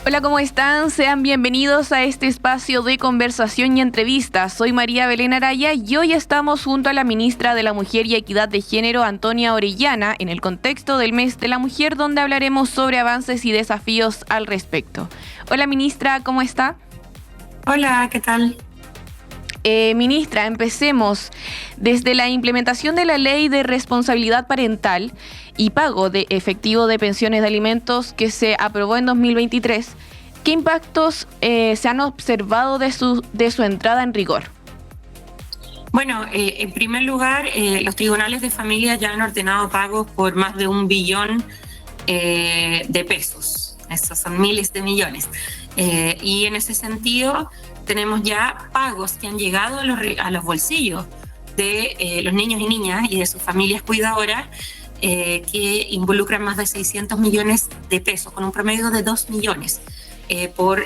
Hola, ¿cómo están? Sean bienvenidos a este espacio de conversación y entrevistas. Soy María Belén Araya y hoy estamos junto a la ministra de la Mujer y Equidad de Género, Antonia Orellana, en el contexto del Mes de la Mujer, donde hablaremos sobre avances y desafíos al respecto. Hola, ministra, ¿cómo está? Hola, ¿qué tal? Ministra, empecemos. Desde la implementación de la Ley de Responsabilidad Parental y pago de efectivo de pensiones de alimentos que se aprobó en 2023, ¿qué impactos se han observado de su entrada en rigor? Bueno, en primer lugar, los tribunales de familia ya han ordenado pagos por más de 1 billón de pesos. Esos son miles de millones. Y en ese sentido, tenemos ya pagos que han llegado a los bolsillos de los niños y niñas y de sus familias cuidadoras, que involucran más de 600 millones de pesos, con un promedio de 2 millones por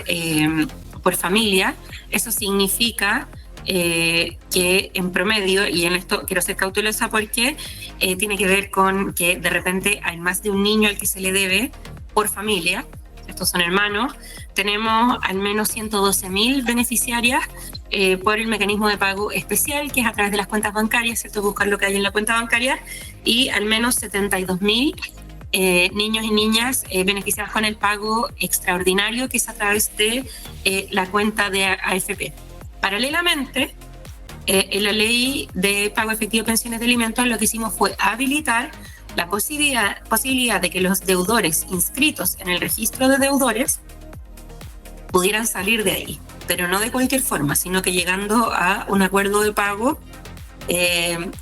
familia. Eso significa que en promedio, y en esto quiero ser cautelosa porque tiene que ver con que de repente hay más de un niño al que se le debe por familia. Estos son hermanos. Tenemos al menos 112.000 beneficiarias por el mecanismo de pago especial, que es a través de las cuentas bancarias, ¿cierto? Buscar lo que hay en la cuenta bancaria, y al menos 72.000 niños y niñas beneficiados con el pago extraordinario, que es a través de la cuenta de AFP. Paralelamente, en la ley de pago efectivo de pensiones de alimentos, lo que hicimos fue habilitar la posibilidad de que los deudores inscritos en el registro de deudores pudieran salir de ahí, pero no de cualquier forma, sino que llegando a un acuerdo de pago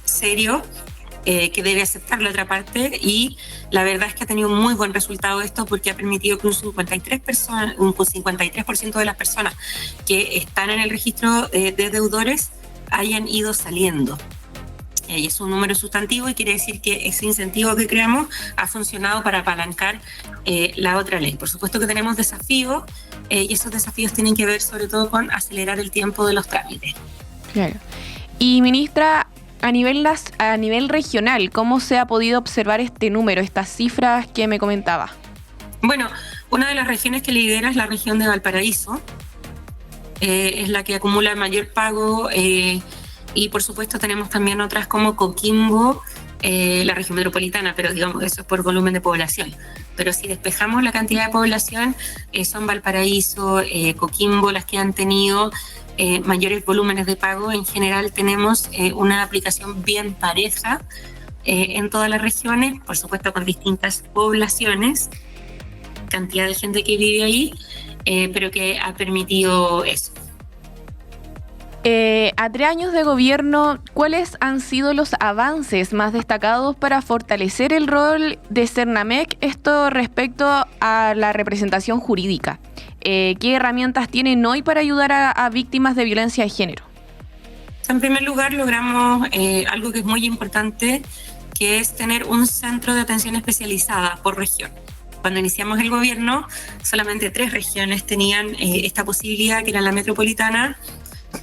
serio que debe aceptar la otra parte. Y la verdad es que ha tenido un muy buen resultado esto, porque ha permitido que un 53% de las personas que están en el registro de deudores hayan ido saliendo. Y es un número sustantivo, y quiere decir que ese incentivo que creamos ha funcionado para apalancar la otra ley. Por supuesto que tenemos desafíos, y esos desafíos tienen que ver sobre todo con acelerar el tiempo de los trámites. Claro. Y ministra, a nivel regional, ¿cómo se ha podido observar este número, estas cifras que me comentaba? Bueno, una de las regiones que lidera es la región de Valparaíso. Es la que acumula el mayor pago, y por supuesto tenemos también otras como Coquimbo, la región metropolitana, pero digamos eso es por volumen de población. Pero si despejamos la cantidad de población, son Valparaíso, Coquimbo las que han tenido mayores volúmenes de pago. En general tenemos una aplicación bien pareja en todas las regiones, por supuesto con distintas poblaciones, cantidad de gente que vive ahí, pero que ha permitido eso. A 3 años de gobierno, ¿cuáles han sido los avances más destacados para fortalecer el rol de Cernamec, esto respecto a la representación jurídica? ¿Qué herramientas tienen hoy para ayudar a víctimas de violencia de género? En primer lugar, logramos algo que es muy importante, que es tener un centro de atención especializada por región. Cuando iniciamos el gobierno, solamente 3 regiones tenían esta posibilidad, que era la metropolitana,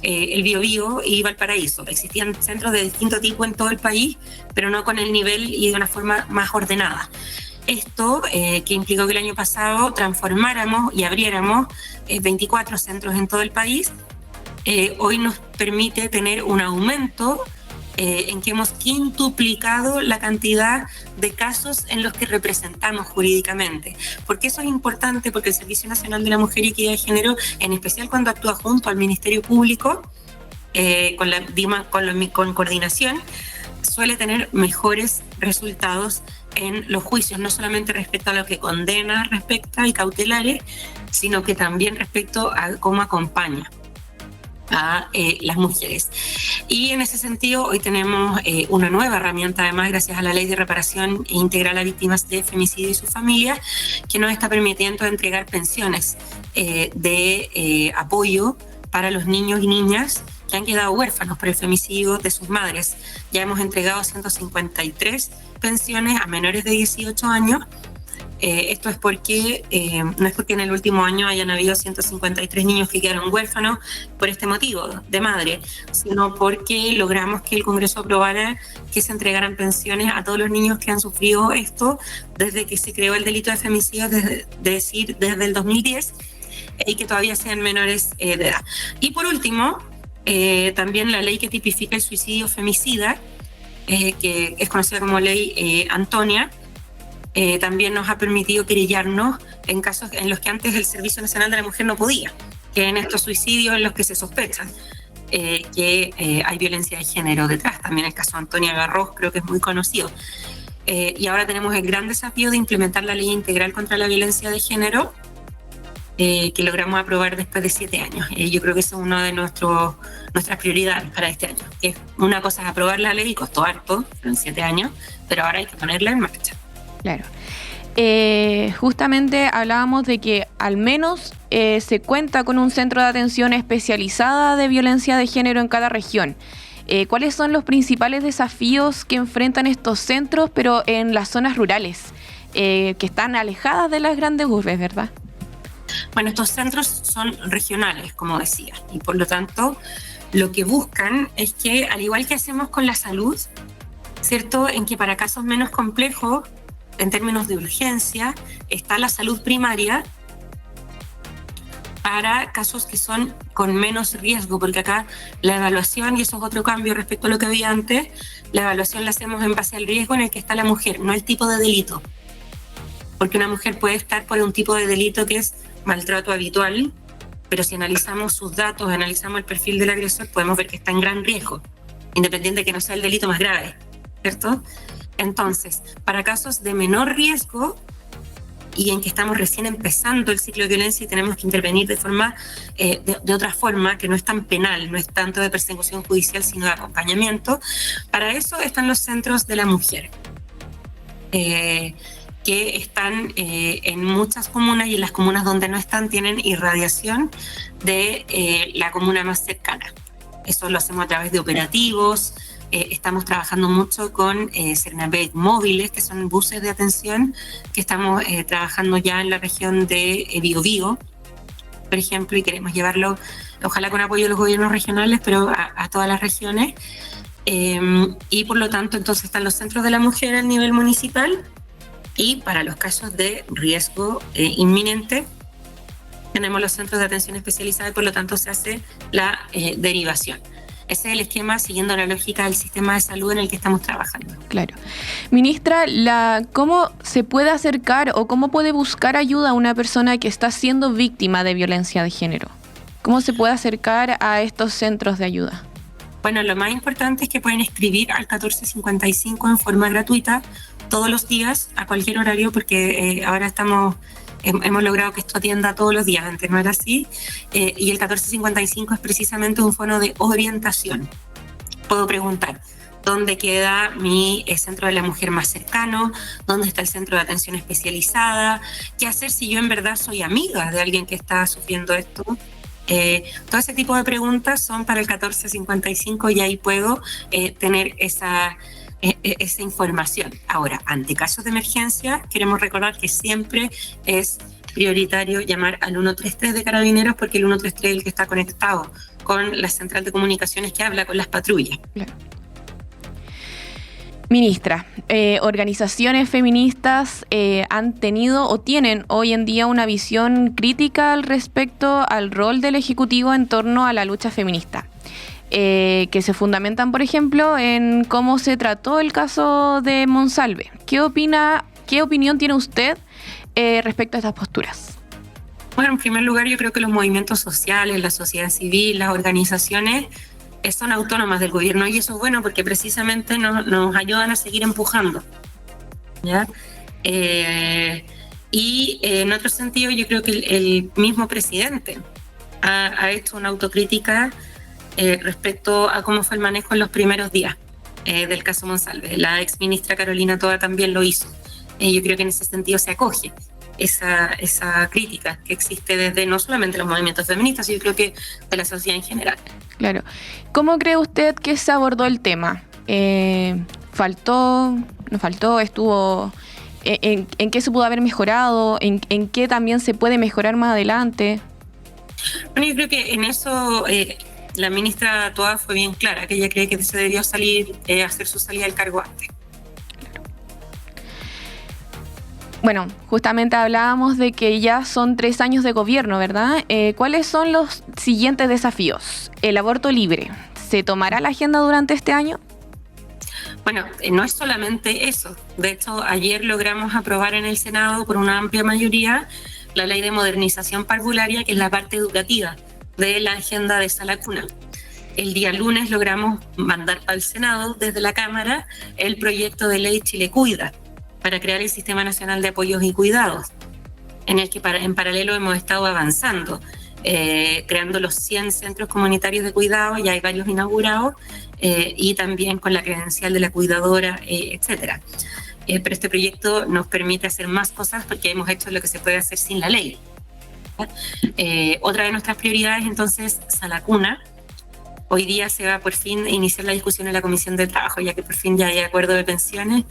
el Biobío y Valparaíso. Existían centros de distinto tipo en todo el país, pero no con el nivel y de una forma más ordenada. Esto que implicó que el año pasado transformáramos y abriéramos 24 centros en todo el país, hoy nos permite tener un aumento en que hemos quintuplicado la cantidad de casos en los que representamos jurídicamente. ¿Por qué eso es importante? Porque el Servicio Nacional de la Mujer y Equidad de Género, en especial cuando actúa junto al Ministerio Público, con coordinación, suele tener mejores resultados en los juicios, no solamente respecto a lo que condena respecta y cautelares, sino que también respecto a cómo acompaña a las mujeres. Y en ese sentido hoy tenemos una nueva herramienta, además, gracias a la Ley de Reparación Integral a Víctimas de Femicidio y sus familias, que nos está permitiendo entregar pensiones de apoyo para los niños y niñas que han quedado huérfanos por el femicidio de sus madres. Ya hemos entregado 153 pensiones a menores de 18 años, Esto es porque, no es porque en el último año hayan habido 153 niños que quedaron huérfanos por este motivo de madre, sino porque logramos que el Congreso aprobara que se entregaran pensiones a todos los niños que han sufrido esto desde que se creó el delito de femicidio, desde el 2010, y que todavía sean menores de edad. Y por último, también la ley que tipifica el suicidio femicida, que es conocida como ley Antonia, también nos ha permitido querellarnos en casos en los que antes el Servicio Nacional de la Mujer no podía, que en estos suicidios en los que se sospechan que hay violencia de género detrás. También el caso de Antonia Garros creo que es muy conocido. Y ahora tenemos el gran desafío de implementar la ley integral contra la violencia de género, que logramos aprobar después de 7 años. Yo creo que eso es una de nuestras prioridades para este año. Una cosa es aprobar la ley, costó harto, en 7 años, pero ahora hay que ponerla en marcha. Claro. Justamente hablábamos de que al menos se cuenta con un centro de atención especializada de violencia de género en cada región. ¿Cuáles son los principales desafíos que enfrentan estos centros, pero en las zonas rurales, que están alejadas de las grandes urbes, verdad? Bueno, estos centros son regionales, como decía, y por lo tanto lo que buscan es que, al igual que hacemos con la salud, ¿cierto?, en que para casos menos complejos, en términos de urgencia, está la salud primaria, para casos que son con menos riesgo, porque acá la evaluación, y eso es otro cambio respecto a lo que había antes, la evaluación la hacemos en base al riesgo en el que está la mujer, no el tipo de delito. Porque una mujer puede estar por un tipo de delito que es maltrato habitual, pero si analizamos sus datos, analizamos el perfil del agresor, podemos ver que está en gran riesgo, independiente de que no sea el delito más grave, ¿cierto? Entonces, para casos de menor riesgo y en que estamos recién empezando el ciclo de violencia y tenemos que intervenir de forma, de otra forma, que no es tan penal, no es tanto de persecución judicial, sino de acompañamiento, para eso están los centros de la mujer, que están en muchas comunas, y en las comunas donde no están tienen irradiación de la comuna más cercana. Eso lo hacemos a través de operativos. Estamos trabajando mucho con Cernapec móviles, que son buses de atención, que estamos trabajando ya en la región de Biobío, por ejemplo, y queremos llevarlo, ojalá con apoyo de los gobiernos regionales, pero a todas las regiones. Y por lo tanto, entonces están los centros de la mujer a nivel municipal, y para los casos de riesgo inminente, tenemos los centros de atención especializada y por lo tanto se hace la derivación. Ese es el esquema siguiendo la lógica del sistema de salud en el que estamos trabajando. Claro. Ministra, ¿cómo se puede acercar o cómo puede buscar ayuda a una persona que está siendo víctima de violencia de género? ¿Cómo se puede acercar a estos centros de ayuda? Bueno, lo más importante es que pueden escribir al 1455 en forma gratuita todos los días, a cualquier horario, porque ahora hemos logrado que esto atienda todos los días, antes no era así, y el 1455 es precisamente un fono de orientación. Puedo preguntar, ¿dónde queda mi centro de la mujer más cercano? ¿Dónde está el centro de atención especializada? ¿Qué hacer si yo en verdad soy amiga de alguien que está sufriendo esto? Todo ese tipo de preguntas son para el 1455 y ahí puedo tener esa información. Ahora, ante casos de emergencia, queremos recordar que siempre es prioritario llamar al 133 de Carabineros, porque el 133 es el que está conectado con la central de comunicaciones que habla con las patrullas. Claro. Ministra, organizaciones feministas han tenido o tienen hoy en día una visión crítica al respecto al rol del Ejecutivo en torno a la lucha feminista. Que se fundamentan, por ejemplo, en cómo se trató el caso de Monsalve. ¿Qué opinión tiene usted respecto a estas posturas? Bueno, en primer lugar, yo creo que los movimientos sociales, la sociedad civil, las organizaciones son autónomas del gobierno, y eso es bueno porque precisamente nos ayudan a seguir empujando, ¿ya? Y en otro sentido, yo creo que el mismo presidente ha hecho una autocrítica respecto a cómo fue el manejo en los primeros días del caso Monsalve. La ex ministra Carolina Toa también lo hizo. Yo creo que en ese sentido se acoge esa crítica que existe desde no solamente los movimientos feministas, sino yo creo que de la sociedad en general. Claro. ¿Cómo cree usted que se abordó el tema? ¿Faltó? ¿No faltó? ¿Estuvo ¿En qué se pudo haber mejorado? ¿En qué también se puede mejorar más adelante? Bueno, yo creo que en eso la ministra Toá fue bien clara, que ella cree que se debió hacer su salida del cargo antes. Bueno, justamente hablábamos de que ya son 3 años de gobierno, ¿verdad? ¿Cuáles son los siguientes desafíos? El aborto libre, ¿se tomará la agenda durante este año? Bueno, no es solamente eso. De hecho, ayer logramos aprobar en el Senado por una amplia mayoría la ley de modernización parvularia, que es la parte educativa de la agenda de Sala Cuna. El día lunes logramos mandar para el Senado desde la Cámara el proyecto de ley Chile Cuida, para crear el Sistema Nacional de Apoyos y Cuidados, en el que en paralelo hemos estado avanzando, creando los 100 centros comunitarios de cuidado, ya hay varios inaugurados, y también con la credencial de la cuidadora, etcétera. Pero este proyecto nos permite hacer más cosas porque hemos hecho lo que se puede hacer sin la ley. Otra de nuestras prioridades, entonces, Sala Cuna. Hoy día se va por fin a iniciar la discusión en la Comisión de Trabajo, ya que por fin ya hay acuerdo de pensiones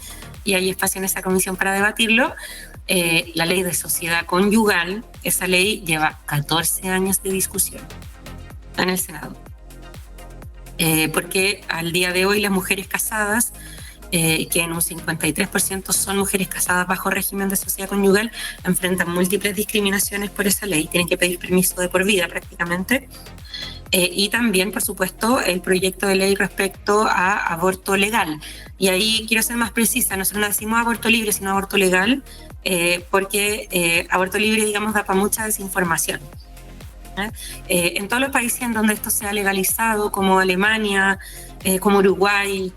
y hay espacio en esa comisión para debatirlo. La ley de sociedad conyugal, esa ley lleva 14 años de discusión en el Senado. Porque al día de hoy las mujeres casadas, que en un 53% son mujeres casadas bajo régimen de sociedad conyugal, enfrentan múltiples discriminaciones por esa ley, tienen que pedir permiso de por vida prácticamente. Y también, por supuesto, el proyecto de ley respecto a aborto legal. Y ahí quiero ser más precisa, nosotros no decimos aborto libre, sino aborto legal, porque aborto libre, digamos, da para mucha desinformación. En todos los países en donde esto se ha legalizado, como Alemania, como Uruguay,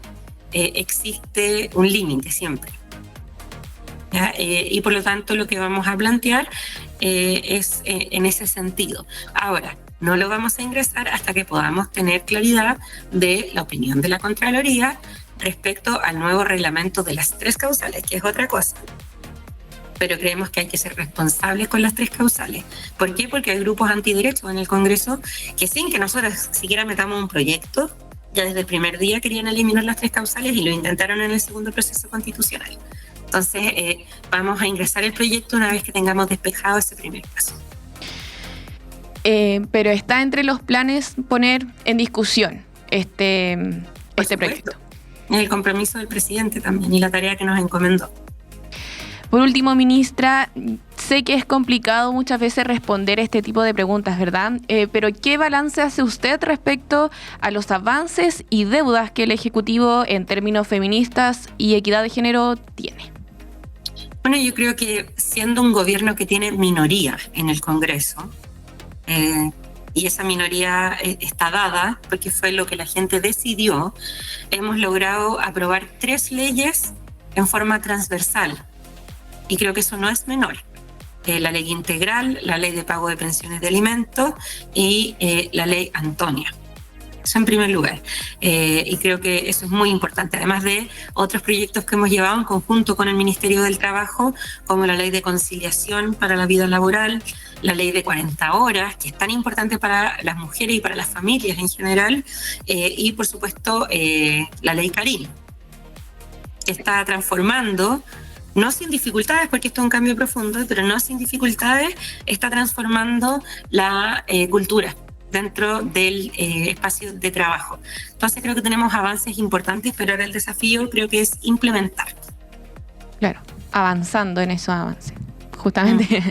existe un límite siempre. Y por lo tanto lo que vamos a plantear es en ese sentido. Ahora, no lo vamos a ingresar hasta que podamos tener claridad de la opinión de la Contraloría respecto al nuevo reglamento de las 3 causales, que es otra cosa. Pero creemos que hay que ser responsables con las 3 causales. ¿Por qué? Porque hay grupos antiderechos en el Congreso que sin que nosotros siquiera metamos un proyecto, ya desde el primer día querían eliminar las 3 causales y lo intentaron en el segundo proceso constitucional. Entonces, vamos a ingresar el proyecto una vez que tengamos despejado ese primer paso. Pero está entre los planes poner en discusión este proyecto. El compromiso del presidente también y la tarea que nos encomendó. Por último, ministra, sé que es complicado muchas veces responder este tipo de preguntas, ¿verdad? Pero ¿qué balance hace usted respecto a los avances y deudas que el Ejecutivo en términos feministas y equidad de género tiene? Bueno, yo creo que siendo un gobierno que tiene minoría en el Congreso, y esa minoría está dada porque fue lo que la gente decidió, hemos logrado aprobar 3 leyes en forma transversal. Y creo que eso no es menor. La ley integral, la ley de pago de pensiones de alimentos y la ley Antonia. Eso en primer lugar. Y creo que eso es muy importante. Además de otros proyectos que hemos llevado en conjunto con el Ministerio del Trabajo, como la ley de conciliación para la vida laboral, la ley de 40 horas, que es tan importante para las mujeres y para las familias en general, y por supuesto la ley Karim, que está transformando, no sin dificultades, porque esto es un cambio profundo, pero no sin dificultades, está transformando la cultura dentro del espacio de trabajo. Entonces creo que tenemos avances importantes, pero ahora el desafío creo que es implementar. Claro, avanzando en esos avances. Justamente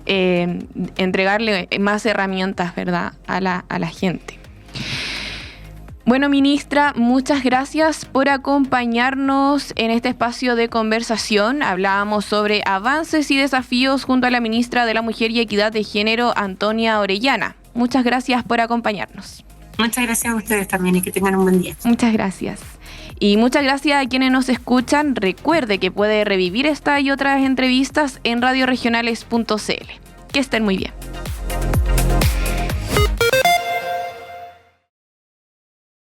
entregarle más herramientas, ¿verdad?, a la gente. Bueno, ministra, muchas gracias por acompañarnos en este espacio de conversación. Hablábamos sobre avances y desafíos junto a la ministra de la Mujer y Equidad de Género, Antonia Orellana. Muchas gracias por acompañarnos. Muchas gracias a ustedes también y que tengan un buen día. Muchas gracias. Y muchas gracias a quienes nos escuchan. Recuerde que puede revivir esta y otras entrevistas en radioregionales.cl. Que estén muy bien.